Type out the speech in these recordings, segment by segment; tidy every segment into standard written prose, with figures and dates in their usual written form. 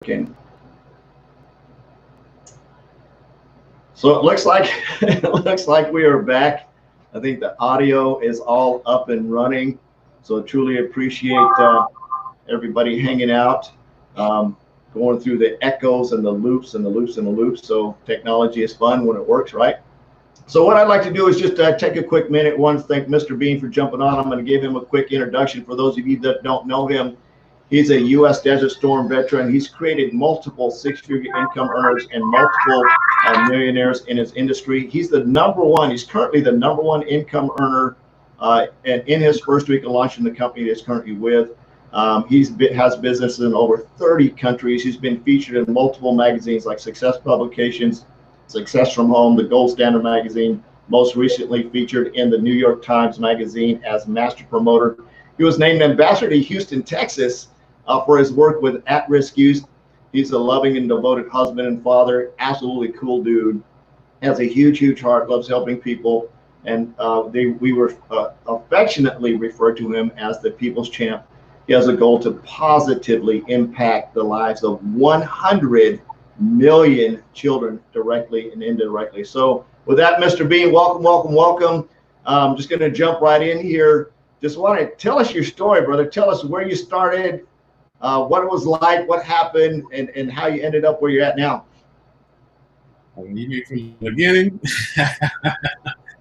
working. So it looks like we are back. I think the audio is all up and running. So truly appreciate everybody hanging out, going through the echoes and the loops and the loops and the loops. So technology is fun when it works, right? So what I'd like to do is just take a quick minute. One, thank Mr. Bean for jumping on. I'm going to give him a quick introduction for those of you that don't know him. He's a U.S. Desert Storm veteran. He's created multiple six-figure income earners and multiple millionaires in his industry. He's the number one. He's currently the number one income earner, and in his first week of launching the company that he's currently with. Has businesses in over 30 countries. He's been featured in multiple magazines like Success Publications, Success from Home, the Gold Standard magazine, most recently featured in the New York Times magazine as master promoter. He was named ambassador to Houston, Texas for his work with at-risk youth. He's a loving and devoted husband and father, absolutely cool dude, has a huge heart, loves helping people, and we were affectionately referred to him as the People's Champ. He has a goal to positively impact the lives of 100 million children directly and indirectly. So with that, Mr. Bean, welcome. I'm just going to jump right in here. Just want to tell us your story, brother. Tell us where you started, what it was like, what happened, and how you ended up where you're at now. You mean from the beginning?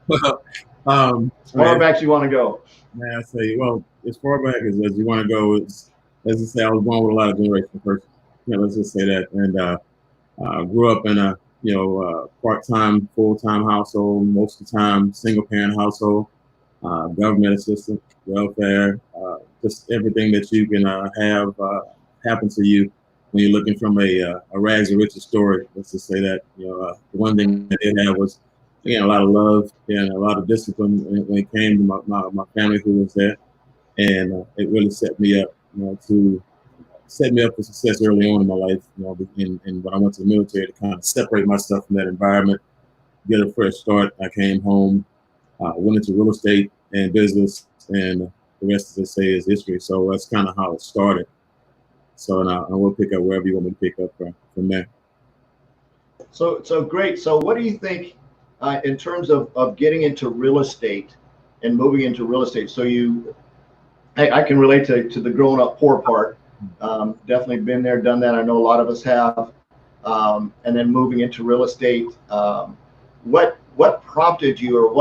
Well, as far back as you want to go. Man, I say, well, as far back as you want to go, it's, as I say, I was born with a lot of generational person. Let's just say that. And grew up in a part-time, full-time household, most of the time single-parent household, government assistance, welfare, just everything that you can have happen to you when you're looking from a rags to riches story. Let's just say that. The one thing that they had was, again, a lot of love and a lot of discipline when it came to my family who was there, and it really set me up, set me up for success early on in my life. And when I went to the military to kind of separate myself from that environment, get a fresh start. I came home, went into real estate and business, and the rest, as they say, is history. So that's kind of how it started. So I will pick up wherever you want me to pick up from there. So great. So what do you think in terms of getting into real estate and moving into real estate? So I can relate to the growing up poor part. Definitely been there, done that. I know a lot of us have. And then moving into real estate, what prompted you, or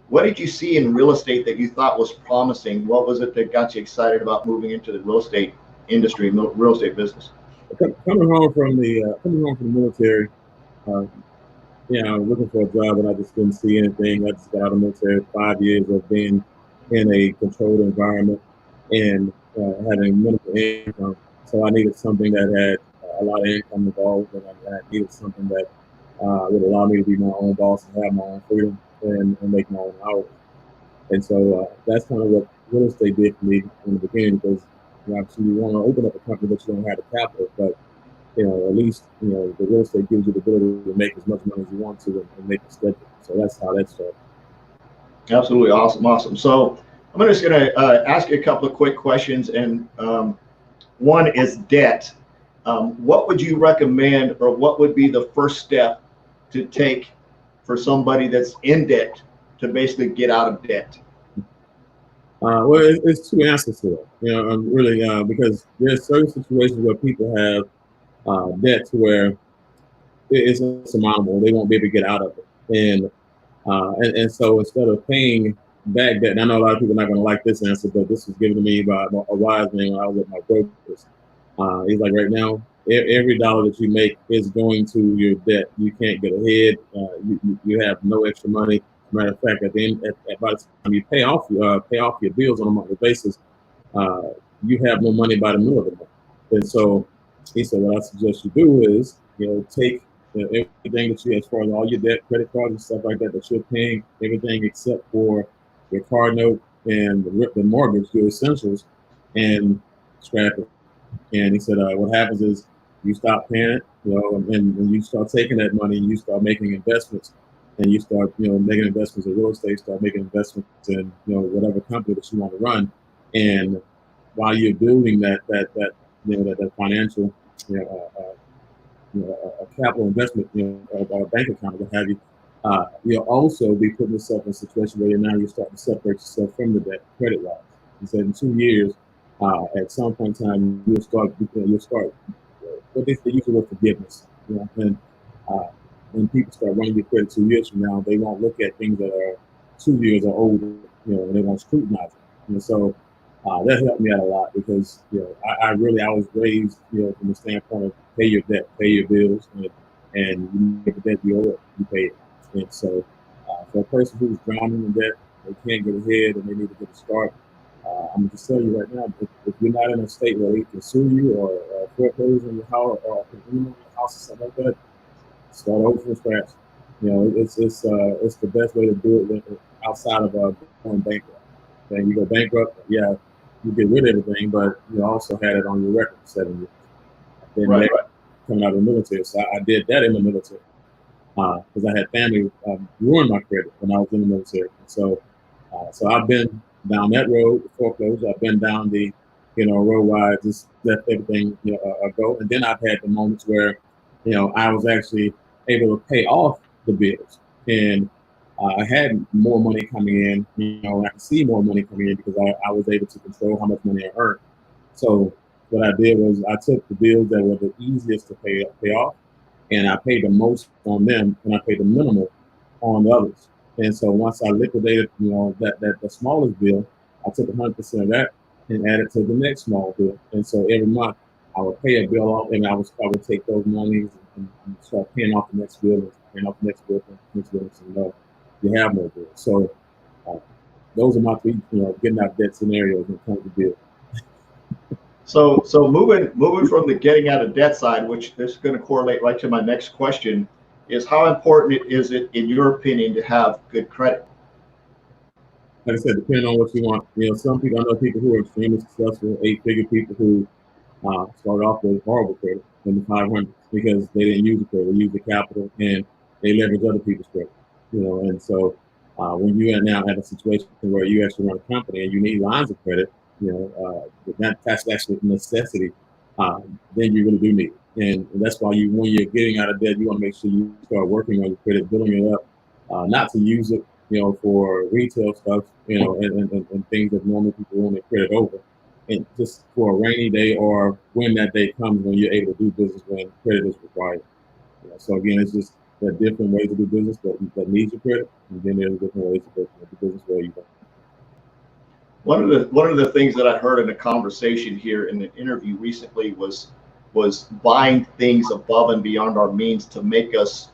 what did you see in real estate that you thought was promising? What was it that got you excited about moving into the real estate industry, real estate business? Coming home from the military, I was looking for a job and I just didn't see anything. I just got out of the military, 5 years of being in a controlled environment and having minimal income. So I needed something that had a lot of income involved, and I needed something that would allow me to be my own boss and have my own freedom and make my own hours. And so that's kind of what real estate did for me in the beginning, because obviously you want to open up a company but you don't have the capital, but at least the real estate gives you the ability to make as much money as you want to and make a schedule. So that's how that started. Absolutely awesome. So I'm just going to ask you a couple of quick questions, and one is debt. What would you recommend, or what would be the first step to take for somebody that's in debt to basically get out of debt? Well, it's two answers to it. Really, because there's certain situations where people have debt to where it's insurmountable. They won't be able to get out of it, and so instead of paying back debt, and I know a lot of people are not going to like this answer, but this was given to me by a wise man when I was at my brokers. He's like, right now, every dollar that you make is going to your debt. You can't get ahead. You have no extra money. Matter of fact, at the end, by the time you pay off your bills on a monthly basis, you have no money by the middle of the month. And so he said, what I suggest you do is, take everything that you, as far as all your debt, credit cards and stuff like that you're paying, everything except for your car note and the mortgage, your essentials, and scrap it. And he said, what happens is you stop paying it, and you start taking that money and you start making investments, and you start, making investments in real estate, start making investments in, whatever company that you want to run. And while you're building that that financial, a capital investment, a bank account, what have you, you'll also be putting yourself in a situation where now you're starting to separate yourself from the debt credit-wise. And so in 2 years, at some point in time, you'll start what they use the word forgiveness. And when people start running your credit 2 years from now, they won't look at things that are 2 years or older, and they won't scrutinize it. So that helped me out a lot because I was raised from the standpoint of pay your debt, pay your bills, and you make the debt you owe it, you pay it. And so for a person who's drowning in debt, they can't get ahead and they need to get a start. I'm just telling you right now, if you're not in a state where they can sue you or foreclose on your house or on your house or something like that, start over from scratch. It's the best way to do it outside of going bankrupt. And you go bankrupt, yeah, you get rid of everything, but you also had it on your record for 7 years. Then right. Coming out of the military, so I did that in the military because I had family ruin my credit when I was in the military. So I've been down that road, foreclosure. I've been down the road where I just let everything go, and then I've had the moments where I was actually able to pay off the bills, and I had more money coming in. I could see more money coming in because I was able to control how much money I earned. So what I did was I took the bills that were the easiest to pay off, and I paid the most on them, and I paid the minimal on the others. And so once I liquidated, that the smallest bill, I took 100% of that and added to the next small bill. And so every month I would pay a bill off, and I would take those monies and start paying off the next bill, and paying off the next bill, and the next bill, and you have no bill. So those are my three, getting out of debt scenarios when it comes to bill. So moving from the getting out of debt side, which is going to correlate right to my next question, is how important is it, in your opinion, to have good credit? Like I said, depending on what you want. Some people, I know people who are extremely successful, 8-figure people who start off with horrible credit in the 500s because they didn't use the credit, they used the capital, and they leverage other people's credit. And so when you are now at a situation where you actually run a company and you need lines of credit, that's actually a necessity. Then you really do need it, and that's why when you're getting out of debt, you want to make sure you start working on your credit, building it up, not to use it, for retail stuff, and things that normally people want to credit over, and just for a rainy day or when that day comes when you're able to do business when credit is required. So again, it's just there are different ways to do business that needs your credit, and then there's different ways to do business where you don't. One of the things that I heard in a conversation here in an interview recently was buying things above and beyond our means to make us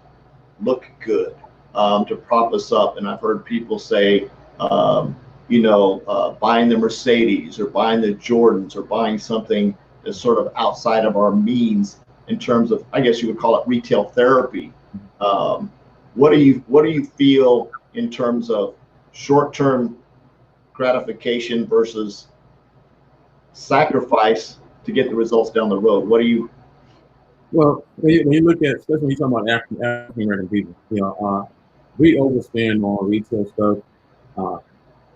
look good, to prop us up. And I've heard people say, buying the Mercedes or buying the Jordans or buying something that's sort of outside of our means in terms of, I guess you would call it retail therapy. What do you feel in terms of short-term gratification versus sacrifice to get the results down the road? What do you? Well, when you look at, especially when you talk about African American people, we overspend on retail stuff,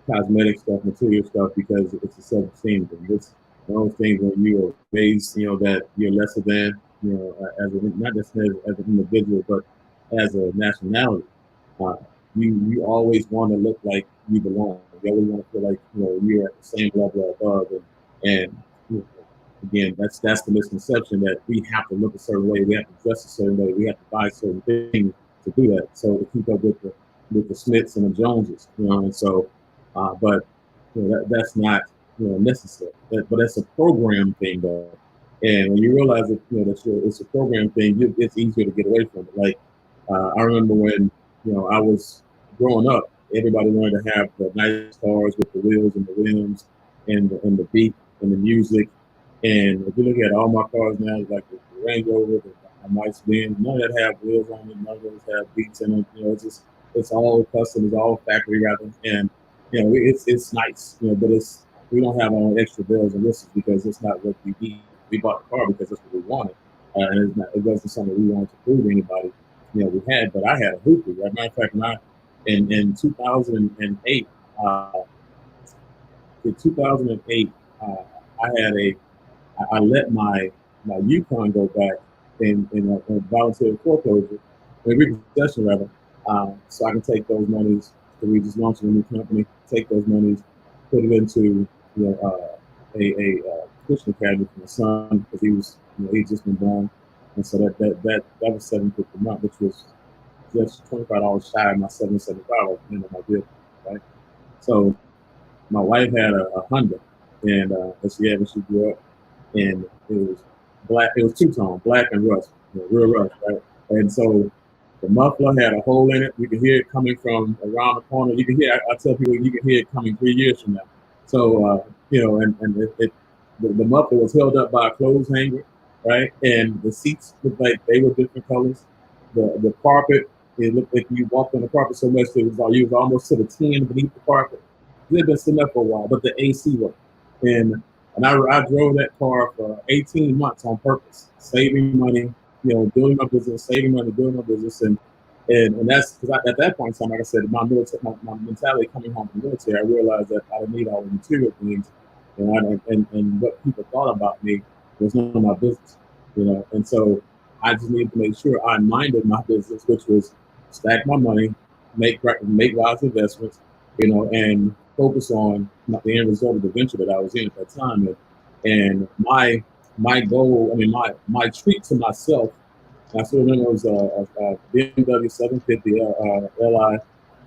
cosmetic stuff, material stuff because it's a self-esteem thing. It's one of those things when you are raised, that you're lesser than, not just as an individual, but as a nationality. You always want to look like you belong. You always want to feel like you're at the same level above, and again, that's the misconception that we have to look a certain way, we have to dress a certain way, we have to buy certain things to do that. So to keep up with the Smiths and the Joneses, and so, but that's not necessary. But that's a program thing, though. And when you realize that it's a program thing, it's easier to get away from it. Like I remember when I was growing up, everybody wanted to have the nice cars with the wheels and the rims and the beat and the music. And if you look at all my cars now, like the Range Rover, the nice Benz, none of that have wheels on it, none of those have beats in it. It's all custom, it's all factory rather, and it's nice, but we don't have our extra bells and whistles because it's not what we need. We bought the car because that's what we wanted, and it wasn't something we wanted to prove to anybody. We had, but I had a hoopty. As a matter of fact, in 2008, in 2008, I I let my Yukon go back in a voluntary foreclosure, in repossession rather, so I can take those monies. So we just launched a new company. Take those monies, put it into a Christian academy for my son because he'd just been born, and so that was $750 a month, which was just $25 shy of my $775 in my bill, right? So my wife had a Honda, and that she had when she grew up, and it was black. It was two-tone, black and rust, real rust, right? And so the muffler had a hole in it. You could hear it coming from around the corner. You can hear. I tell people you can hear it coming 3 years from now. So and the muffler was held up by a clothes hanger, right? And the seats looked like they were different colors. The carpet, it looked like you walked on the carpet so much that it was like you was almost to the tin beneath the carpet. It had been sitting up for a while, but the AC worked. And I drove that car for 18 months on purpose, saving money, doing my business, saving money, doing my business. And that's because at that point in time, like I said, my mentality coming home from the military, I realized that I didn't need all the material things. And what people thought about me was none of my business, And so I just needed to make sure I minded my business, which was stack my money, make wise investments, and focus on the end result of the venture that I was in at that time. And my goal, my treat to myself, I still remember it was a BMW 750 Li,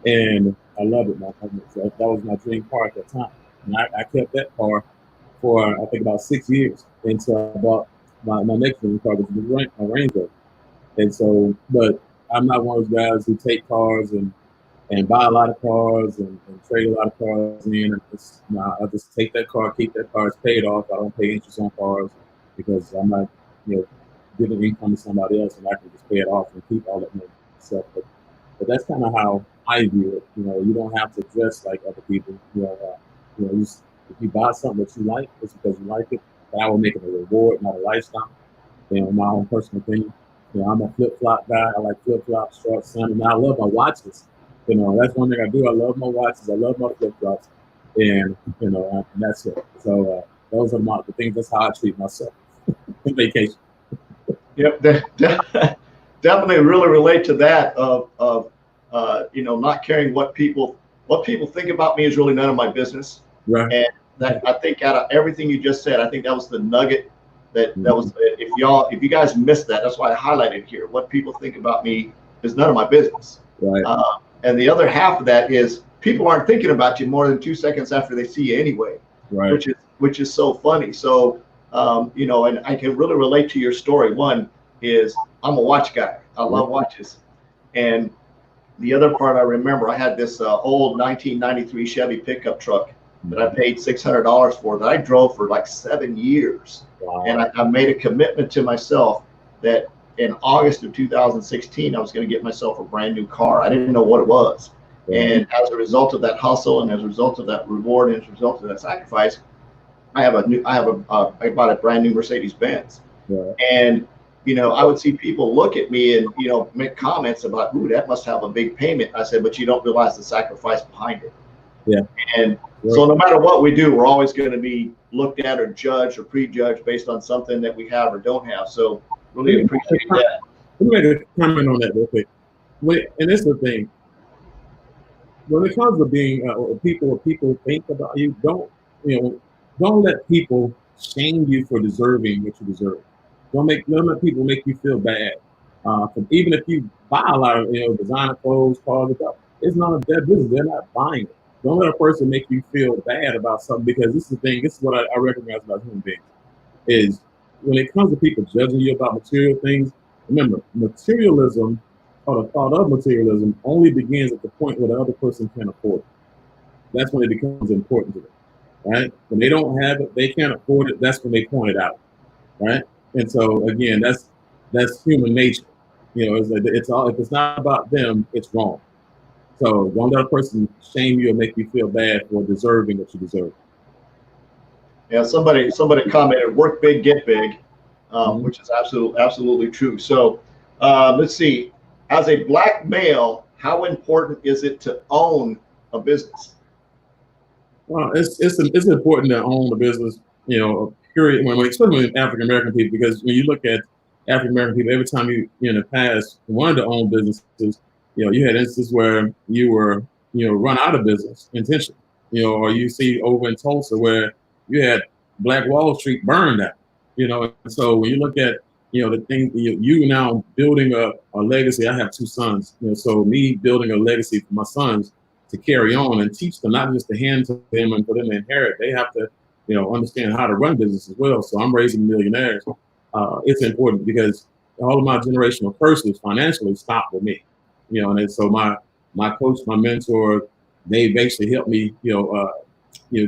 and I loved it. That was my dream car at that time. And I kept that car for, I think, about 6 years until I bought my next dream car, which was a Range Rover. And so, but I'm not one of those guys who take cars and buy a lot of cars and trade a lot of cars in. I just take that car, keep that car. It's paid off. I don't pay interest on cars because I'm not, giving income to somebody else, and I can just pay it off and keep all that money myself. But that's kind of how I view it. You don't have to dress like other people. If you buy something that you like, it's because you like it. But I will make it a reward, not a lifestyle. My own personal opinion. I'm a flip-flop guy. I like flip-flops, short sandals. Now I love my watches. That's one thing I do. I love my watches. I love my flip-flops, and that's it. So those are the things. That's how I treat myself on vacation. Yep, definitely really relate to that of not caring what people think about me is really none of my business. Right. And that, I think out of everything you just said, I think that was the nugget that was, if you guys missed that, that's why I highlighted here. What people think about me is none of my business. Right. And the other half of that is people aren't thinking about you more than 2 seconds after they see you anyway. Right. Which is so funny. So and I can really relate to your story. One is I'm a watch guy. I love watches. And the other part I remember, I had this old 1993 Chevy pickup truck that I paid $600 for that I drove for like 7 years. Wow. And I made a commitment to myself that in August of 2016, I was going to get myself a brand new car. I didn't know what it was. Yeah. And as a result of that hustle and as a result of that reward and as a result of that sacrifice, I bought a brand new Mercedes Benz. Yeah. And I would see people look at me and make comments about, ooh, that must have a big payment. I said, but you don't realize the sacrifice behind it. Yeah. And so no matter what we do, we're always going to be looked at or judged or prejudged based on something that we have or don't have. So really appreciate that. Let me make a comment on that real quick. And this is the thing. When it comes to being people think about you, don't let people shame you for deserving what you deserve. Don't let people make you feel bad. Even if you buy a lot of designer clothes, cars, and stuff, it's none of their business. They're not buying it. Don't let a person make you feel bad about something, because this is the thing. This is what I recognize about human beings is when it comes to people judging you about material things. Remember, materialism or the thought of materialism only begins at the point where the other person can't afford it. That's when it becomes important to them, right? When they don't have it, they can't afford it. That's when they point it out, right? And so again, that's human nature. It's all, if it's not about them, it's wrong. So don't let a person shame you or make you feel bad for deserving what you deserve. Yeah, somebody commented, "Work big, get big," which is absolutely true. So let's see. As a Black male, how important is it to own a business? Well, it's important to own a business. period, especially with African American people, because when you look at African American people, every time you in the past wanted to own businesses, you had instances where you were, run out of business intentionally, or you see over in Tulsa where you had Black Wall Street burned down, And so when you look at, the thing, you now building a legacy. I have two sons, so me building a legacy for my sons to carry on and teach them, not just to hand to them and for them to inherit. They have to, understand how to run business as well. So I'm raising millionaires. It's important because all of my generational curses financially stopped with me, and then, so my coach, my mentor, they basically helped me,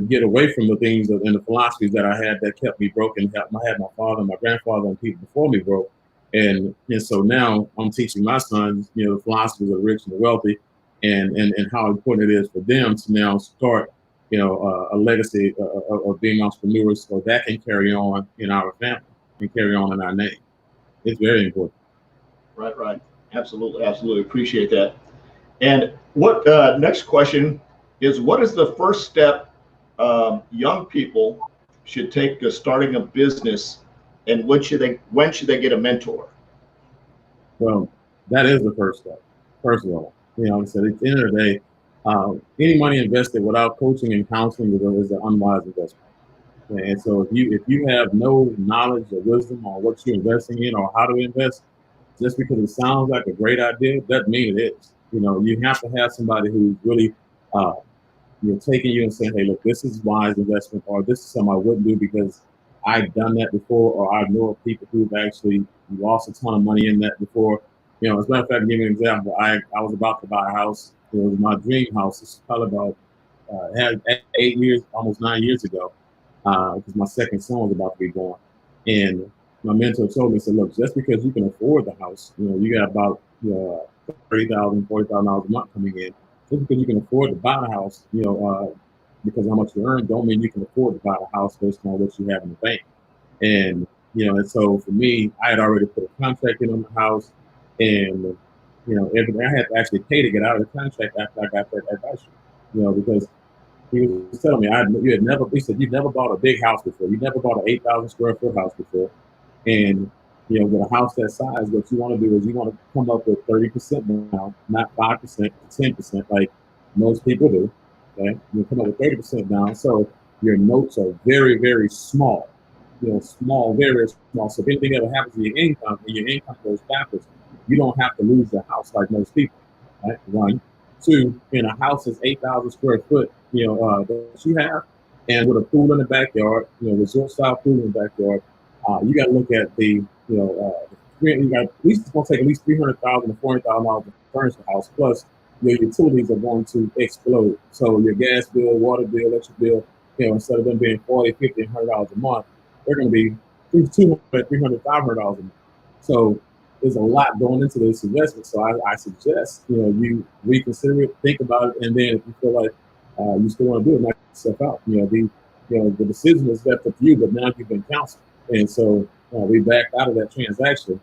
get away from the things and the philosophies that I had that kept me broken. I had my father, my grandfather, and people before me broke, and so now I'm teaching my sons, the philosophies of the rich and the wealthy, and how important it is for them to now start, a legacy of being entrepreneurs, so that can carry on in our family and carry on in our name. It's very important. Right. Absolutely. Appreciate that. And what next question is, what is the first step young people should take to starting a business, and when should they get a mentor? Well, that is the first step. First of all, like I said, at the end of the day, any money invested without coaching and counseling is an unwise investment. And so if you have no knowledge or wisdom on what you're investing in or how to invest, just because it sounds like a great idea doesn't mean it is. You have to have somebody who's really taking you and saying, hey, look, this is wise investment, or this is something I wouldn't do because I've done that before, or I know of people who've actually lost a ton of money in that before. As a matter of fact, to give you an example, I was about to buy a house. It was my dream house. It's probably about had 8 years, almost 9 years ago, because my second son was about to be born. And my mentor told me, said, look, just because you can afford the house, you got about $30,000, $40,000 a month coming in. Just because you can afford to buy a house, because how much you earn, don't mean you can afford to buy a house based on what you have in the bank. And and so for me, I had already put a contract in on the house, and everything I had to actually pay to get out of the contract after I got that advice. Because he was telling me, he said, you've never bought a big house before. You never bought an 8,000 square foot house before. And, with a house that size, what you want to do is you want to come up with 30% down, not 5%, 10%, like most people do. Okay. You come up with 30% down. So your notes are very, very small, small, very small. So if anything ever happens to your income and your income goes backwards, you don't have to lose the house like most people. Right? One. Two, in a house that's 8,000 square foot, that you have, and with a pool in the backyard, resort style pool in the backyard, you got to look at the, you got at least, it's going to take at least $300,000 to $400,000 to furnish the house. Plus, your utilities are going to explode. So your gas bill, water bill, electric bill, instead of them being $40, $50, $100 a month, they're going to be $200, $300, $500 a month. So there's a lot going into this investment. So I suggest, you reconsider it, think about it, and then if you feel like you still want to do it, knock yourself out. The decision is left up to you, but now you've been counseled. And so we backed out of that transaction,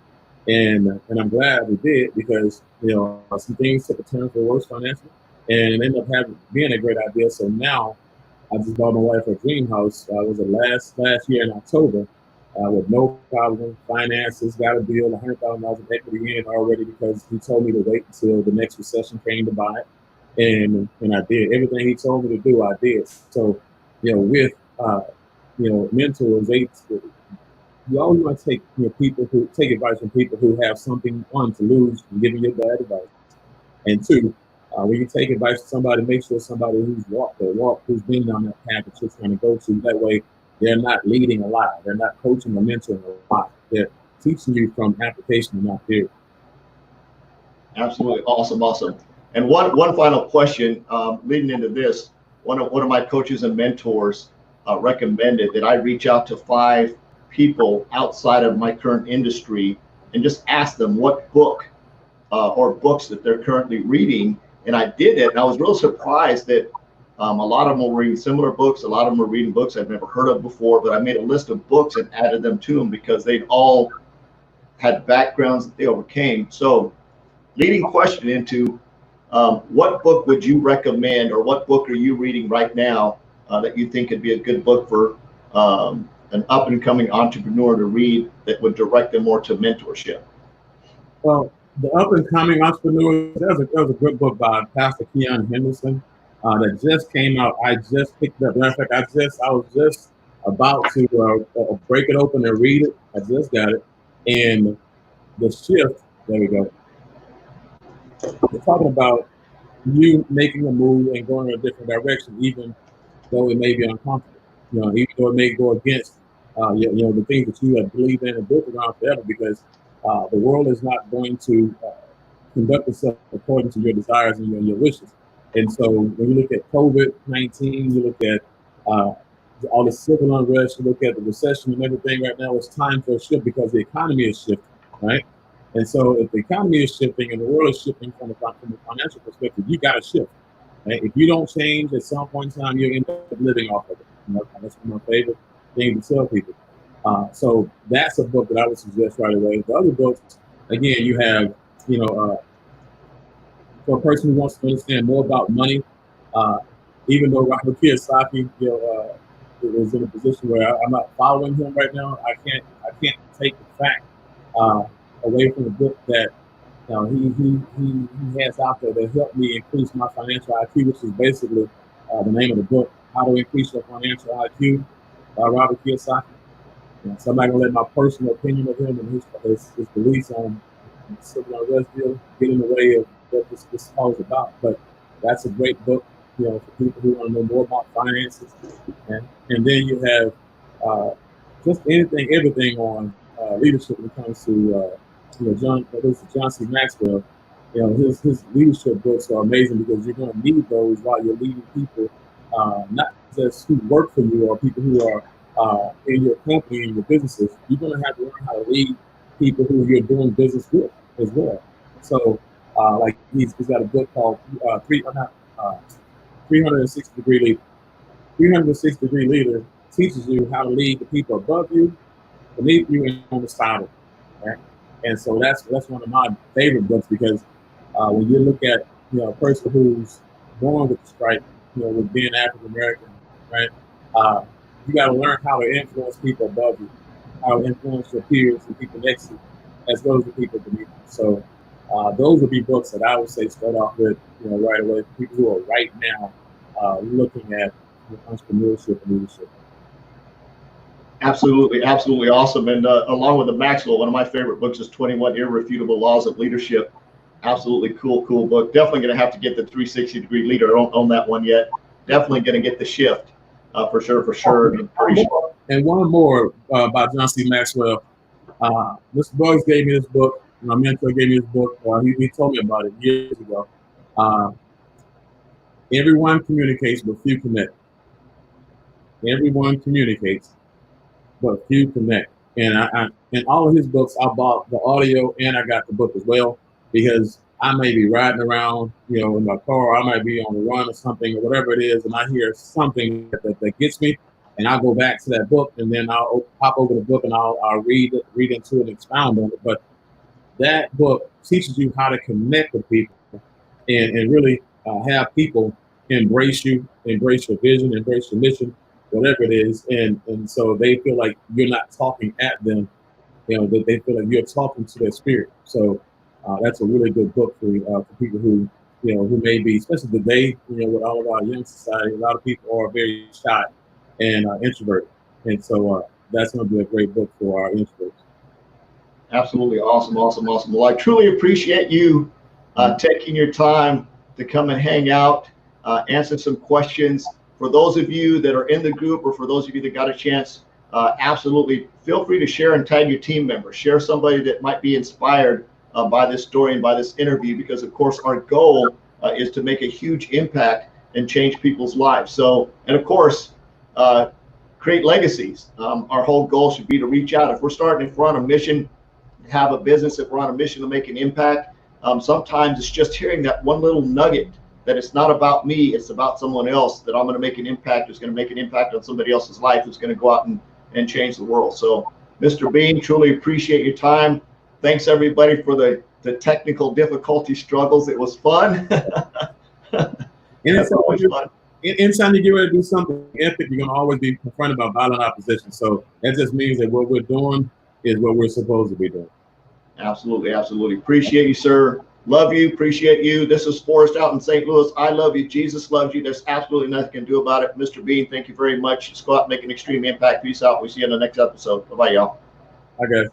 and I'm glad we did, because some things took a turn for the worse financially, and ended up being a great idea. So now I just bought my wife a dream house. It was last year in October, with no problem. Finances, got a deal, $100,000 of equity in already, because he told me to wait until the next recession came to buy it, and I did everything he told me to do. I did. So with mentors, you always want to take people who take advice from people who have something, one, to lose from giving you bad advice, and two, when you take advice from somebody, make sure somebody who's walked the walk, who's been down that path that you're trying to go to. That way, they're not leading a lie. They're not coaching or mentoring a lie. They're teaching you from application and not theory. Absolutely. Awesome. And one final question leading into this. One of my coaches and mentors recommended that I reach out to 5 people outside of my current industry and just ask them what book or books that they're currently reading. And I did it, and I was real surprised that a lot of them were reading similar books. A lot of them were reading books I've never heard of before, but I made a list of books and added them to them because they'd all had backgrounds that they overcame. So leading question into what book would you recommend, or what book are you reading right now that you think could be a good book for an up and coming entrepreneur to read that would direct them more to mentorship? Well, the up and coming entrepreneurs, there was a good book by Pastor Keon Henderson that just came out. I just picked it up. Matter of fact, I was just about to break it open and read it. I just got it. And the shift, there we go. We're talking about you making a move and going in a different direction, even though it may be uncomfortable. Even though it may go against the things that you have believed in and built around forever, because the world is not going to conduct itself according to your desires and your wishes. And so when you look at COVID-19, you look at all the civil unrest, you look at the recession and everything right now, it's time for a shift because the economy is shifting, right? And so if the economy is shifting and the world is shifting from a financial perspective, you got to shift. Right? If you don't change, at some point in time, you end up living off of it. That's one of my favorite things to tell people. So that's a book that I would suggest right away. The other books, again, you have, for a person who wants to understand more about money, even though Robert Kiyosaki, is in a position where I'm not following him right now, I can't take the fact away from the book that he has out there that helped me increase my financial IQ, which is basically the name of the book, How to Increase Your Financial IQ by Robert Kiyosaki. So I'm not going to let my personal opinion of him and his beliefs on the civil unrest deal get in the way of what this all is about. But that's a great book, for people who want to know more about finances. And then you have just everything on leadership when it comes to John C. Maxwell. His leadership books are amazing because you're going to need those while you're leading people, not just who work for you or people who are in your company and your businesses. You're going to have to learn how to lead people who you're doing business with as well. So, like he's got a book called 360-Degree Leader. 360-Degree Leader teaches you how to lead the people above you, beneath you, and on the side of you. Right? And so that's one of my favorite books because when you look at a person who's born with the stripe, with being African American, right? You got to learn how to influence people above you, how to influence your peers and people next to you, as well as the people beneath you. So those would be books that I would say start off with, right away for people who are right now looking at entrepreneurship and leadership. Absolutely awesome. And along with the Maxwell, one of my favorite books is 21 Irrefutable Laws of Leadership. Absolutely cool book. Definitely going to have to get the 360-Degree Leader. I don't own that one yet. Definitely going to get the Shift for sure. And one more by John C. Maxwell. Mr. Bugs gave me this book. My mentor gave me this book. He told me about it years ago. Everyone communicates, but few connect. Everyone communicates, but few connect. And I in all of his books, I bought the audio and I got the book as well because I may be riding around, in my car, I might be on a run or something or whatever it is, and I hear something that gets me, and I'll go back to that book, and then I'll pop over the book and I'll read into it and expound on it. But that book teaches you how to connect with people and really have people embrace you, embrace your vision, embrace your mission, whatever it is, and so they feel like you're not talking at them, that they feel like you're talking to their spirit. So that's a really good book for people who who may be, especially today, with all of our young society, a lot of people are very shy and introverted, and so that's going to be a great book for our introverts. Absolutely awesome. Well, I truly appreciate you taking your time to come and hang out, answer some questions. For those of you that are in the group, or for those of you that got a chance, absolutely feel free to share and tag your team members. Share somebody that might be inspired by this story and by this interview, because of course our goal is to make a huge impact and change people's lives. So, and of course, create legacies. Our whole goal should be to reach out. If we're on a mission, have a business, if we're on a mission to make an impact, sometimes it's just hearing that one little nugget that it's not about me, it's about someone else, that I'm going to make an impact, who's going to make an impact on somebody else's life, who's going to go out and change the world. So, Mr. Bean, truly appreciate your time. Thanks everybody for the technical difficulty struggles. It was fun. It's always fun. anytime you get ready to do something epic, you're gonna always be confronted by violent opposition. So that just means that what we're doing is what we're supposed to be doing. Absolutely, absolutely. Appreciate you, sir. Love you, appreciate you. This is Forrest out in St. Louis. I love you. Jesus loves you. There's absolutely nothing you can do about it. Mr. Bean, thank you very much. Just go out and make an extreme impact. Peace out. We'll see you in the next episode. Bye-bye, y'all. Okay.